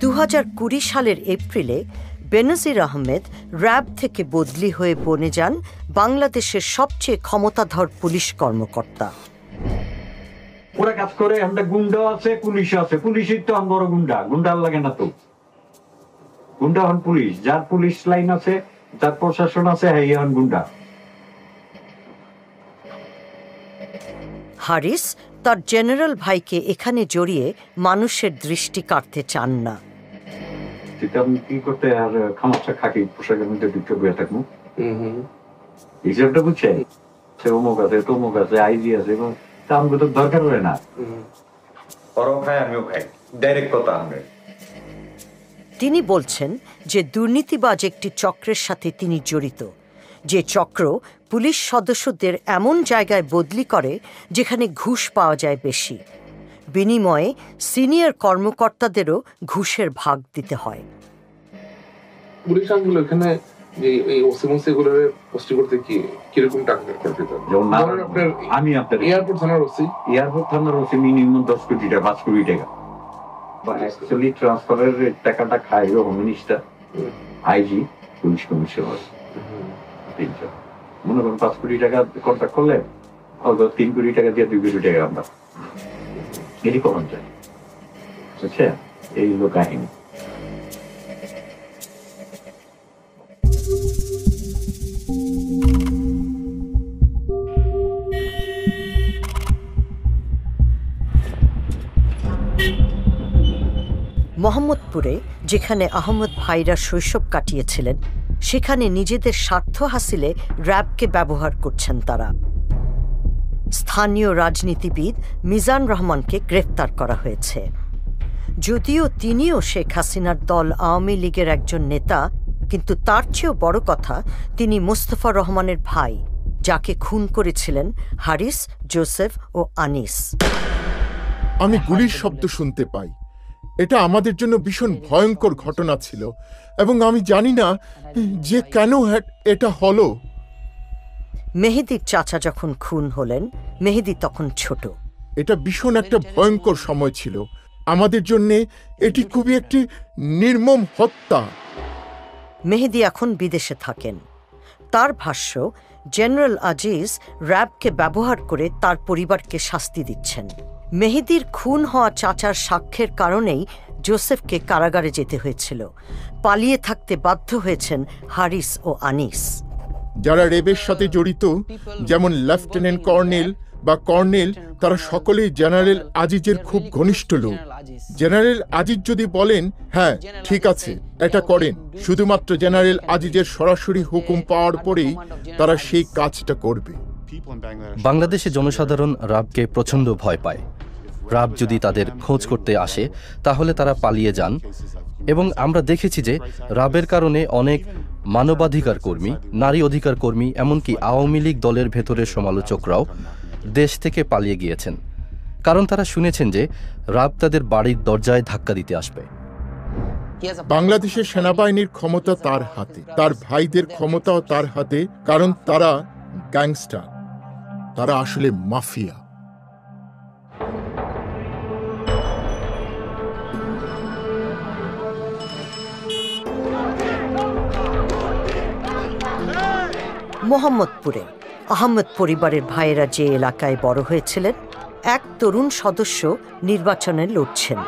2020 সালের এপ্রিলে বেনজির আহমেদ র্যাব থেকে বদলি হয়ে বনে যান বাংলাদেশের সবচেয়ে ক্ষমতাধর পুলিশ কর্মকর্তা। ওরা কাজ করে, আমরা গুন্ডা আছে, পুলিশ আছে। পুলিশের তো বড় গুন্ডা, গুন্ডার লাগে না তো। গুন্ডা হন পুলিশ, যার পুলিশ লাইন আছে, যার প্রশাসন আছে, হ্যাঁ হন গুন্ডা। হারিস তার জেনারেল ভাইকে এখানে জড়িয়ে মানুষের দৃষ্টি কাটতে চান না। কি করতে আর খামাচ্ছা খাকি পোশাকের মধ্যে ঢুকে বয়ে থাকবো, হিসাবটা বুঝছেন? সে অমুক আছে, তমুক আছে, আইজি আছে, এবং আমাকে তো দরকার হয় না। ওরাও খায়, আমিও খাই, ডাইরেক্ট কথা। তিনি বলছেন যে দুর্নীতিবাজ একটি চক্রের সাথে তিনি জড়িত, যে চক্র পুলিশ সদস্যদের এমন জায়গায় বদলি করে যেখানে ঘুষ পাওয়া যায় বেশি, বিনিময়ে সিনিয়র কর্মকর্তাদেরও ঘুষের ভাগ দিতে হয়। পুলিশ আঙ্গুল এখানে এই ওসিমসিগুলোর পোস্টিং করতে কিরকম টাকা খরচ হতো? আমি আপনার এয়ারপোর্ট থানার ওসি মিনিমাম 10 কোটি টাকা, 5 কোটি টাকা। অ্যাকচুয়ালি ট্রান্সফারের টাকাটা খায় home minister, IG, police commissioner. মনে করেন 5 কোটি টাকা কন্ট্রাক্ট করলে 3 কোটি টাকা দিয়ে 2 কোটি টাকা আমরা এরই কমান যায়। বুঝছে? এই হলো কাহিনী। মোহাম্মদপুরে, যেখানে আহমদ ভাইরা শৈশব কাটিয়েছিলেন, সেখানে নিজেদের স্বার্থ হাসিলে র্যাবকে ব্যবহার করছেন তারা। স্থানীয় রাজনীতিবিদ মিজান রহমানকে গ্রেফতার করা হয়েছে। যদিও তিনিও শেখ হাসিনার দল আওয়ামী লীগের একজন নেতা, কিন্তু তার চেয়েও বড় কথা, তিনি মোস্তফা রহমানের ভাই, যাকে খুন করেছিলেন হারিস, জোসেফ ও আনিস। আমি গুলির শব্দ শুনতে পাই। এটা আমাদের জন্য ভীষণ ভয়ঙ্কর ঘটনা ছিল, এবং আমি জানি না যে কেন এটা হলো। মেহেদীর চাচা যখন খুন হলেন, মেহেদী তখন ছোট। এটা ভীষণ একটা ভয়ঙ্কর সময় ছিল আমাদের জন্য। এটি খুবই একটি নির্মম হত্যা। মেহেদী এখন বিদেশে থাকেন। তার ভাষ্য, জেনারেল আজিজ র্যাবকে ব্যবহার করে তার পরিবারকে শাস্তি দিচ্ছেন। মেহেদীর খুন হওয়া চাচার সাক্ষ্যের কারণেই জোসেফকে কারাগারে যেতে হয়েছিল। পালিয়ে থাকতে বাধ্য হয়েছেন হারিস ও আনিস। যারা রেবের সাথে জড়িত, যেমন লেফটেন্যান্ট কর্নেল বা কর্নেল, তারা সকলেই জেনারেল আজিজের খুব ঘনিষ্ঠ লোক। জেনারেল আজিজ যদি বলেন হ্যাঁ ঠিক আছে এটা করেন, শুধুমাত্র জেনারেল আজিজের সরাসরি হুকুম পাওয়ার পরেই তারা সেই কাজটা করবে। বাংলাদেশে জনসাধারণ র্যাবকে প্রচণ্ড ভয় পায়। র্যাব যদি তাদের খোঁজ করতে আসে তাহলে তারা পালিয়ে যান, এবং আমরা দেখেছি যে র্যাবের কারণে অনেক মানবাধিকার কর্মী, নারী অধিকার কর্মী, এমনকি আওয়ামী লীগ দলের ভেতরের সমালোচকরাও দেশ থেকে পালিয়ে গিয়েছেন, কারণ তারা শুনেছেন যে র্যাব তাদের বাড়ির দরজায় ধাক্কা দিতে আসবে। বাংলাদেশের সেনাবাহিনীর ক্ষমতা তার হাতে, তার ভাইদের ক্ষমতাও তার হাতে, কারণ তারা গ্যাংস্টার, তারা আসলে মাফিয়া। মোহাম্মদপুরে আহমেদ পরিবারের ভাইয়েরা যে এলাকায় বড় হয়েছিলেন, এক তরুণ সদস্য নির্বাচনে লড়ছেন।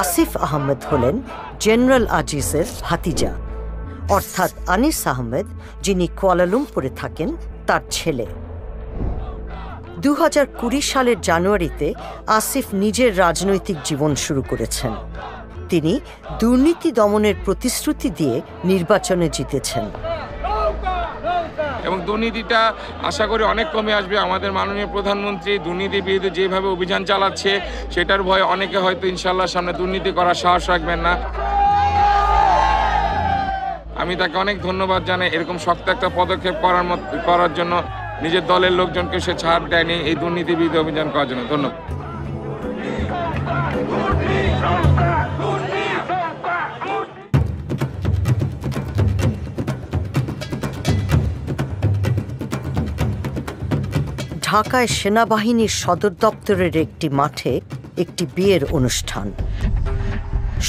আসিফ আহমেদ হলেন জেনারেল আজিজের ভাতিজা, অর্থাৎ আনিস আহমেদ, যিনি কুয়ালালামপুরে থাকেন, তার ছেলে। 2020 সালের জানুয়ারিতে আসিফ নিজের রাজনৈতিক জীবন শুরু করেছেন। তিনি দুর্নীতি দমনের প্রতিশ্রুতি দিয়ে নির্বাচনে জিতেছেন। এবং দুর্নীতিটা আশা করি অনেক কমে আসবে। আমাদের মাননীয় প্রধানমন্ত্রী দুর্নীতির বিরুদ্ধে যেভাবে অভিযান চালাচ্ছে, সেটার ভয়ে অনেকে হয়তো ইনশাল্লাহ সামনে দুর্নীতি করার সাহস রাখবেন না। আমি তাকে অনেক ধন্যবাদ জানাই এরকম শক্ত একটা পদক্ষেপ করার জন্য। নিজের দলের লোকজনকে সে ছাড় দেয়নি এই দুর্নীতি বিরুদ্ধে অভিযান করার জন্য। ধন্যবাদ। ঢাকায় সেনাবাহিনীর সদর দপ্তরের একটি মাঠে একটি বিয়ের অনুষ্ঠান।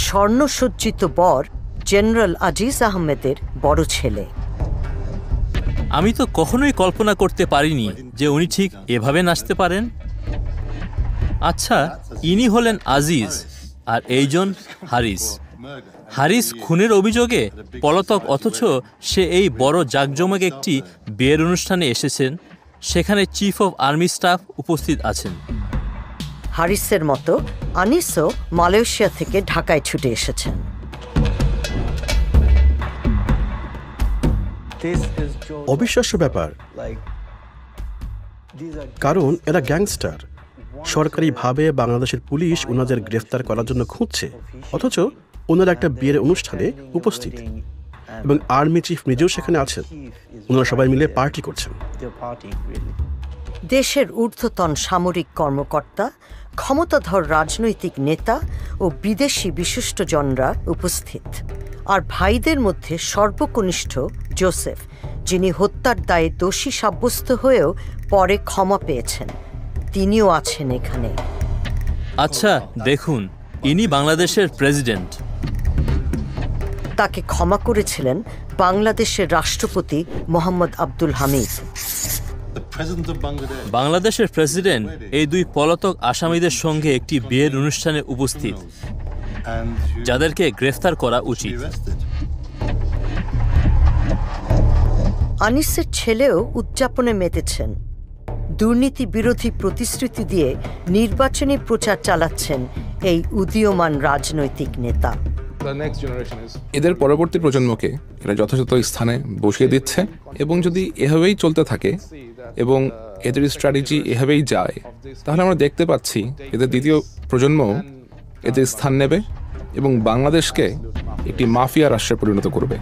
স্বর্ণসজ্জিত বর জেনারেল আজিজ আহমেদের বড় ছেলে। আমি তো কখনোই কল্পনা করতে পারিনি যে উনি ঠিক এভাবে নাচতে পারেন। আচ্ছা, ইনি হলেন আজিজ আর এইজন হারিস। হারিস খুনের অভিযোগে পলাতক, অথচ সে এই বড় জাঁকজমক একটি বিয়ের অনুষ্ঠানে এসেছেন। সেখানে চিফ অফ আর্মি স্টাফ উপস্থিত আছেন। হারিসের মতো আনিসও মালয়েশিয়া থেকে ঢাকায় ছুটে এসেছেন। অবিশ্বাস্য ব্যাপার, কারণ এরা গ্যাংস্টার। সরকারিভাবে বাংলাদেশের পুলিশ ওনাদের গ্রেফতার করার জন্য খুঁজছে, অথচ ওনারা একটা বিয়ের অনুষ্ঠানে উপস্থিত এবং আর্মি চিফ নিজেও সেখানে আছেন। ওনারা সবাই মিলে পার্টি করছেন। দেশের ঊর্ধ্বতন সামরিক কর্মকর্তা, ক্ষমতাধর রাজনৈতিক নেতা ও বিদেশি বিশিষ্টজনরা উপস্থিত। আর ভাইদের মধ্যে সর্বকনিষ্ঠ জোসেফ, যিনি হত্যার দায়ে দোষী সাব্যস্ত হয়েও পরে ক্ষমা পেয়েছেন, তিনিও আছেন এখানে। আচ্ছা দেখুন, ইনি বাংলাদেশের প্রেসিডেন্ট। তাকে ক্ষমা করেছিলেন বাংলাদেশের রাষ্ট্রপতি মোহাম্মদ আব্দুল হামিদ। বাংলাদেশের প্রেসিডেন্ট এই দুই পলাতক আসামিদের সঙ্গে একটি বিয়ের অনুষ্ঠানে উপস্থিত, যাদেরকে গ্রেফতার করা উচিত। আনিসের ছেলেও উদযাপনে মেতেছেন। দুর্নীতি বিরোধী প্রতিশ্রুতি দিয়ে নির্বাচনী প্রচার চালাচ্ছেন এই উদীয়মান রাজনৈতিক নেতা। এদের পরবর্তী প্রজন্মকে এরা যথাযথ স্থানে বসিয়ে দিচ্ছে, এবং যদি এভাবেই চলতে থাকে এবং এদের স্ট্র্যাটেজি এভাবেই যায়, তাহলে আমরা দেখতে পাচ্ছি এদের দ্বিতীয় প্রজন্ম এদের স্থান নেবে এবং বাংলাদেশকে একটি মাফিয়া রাষ্ট্রে পরিণত করবে।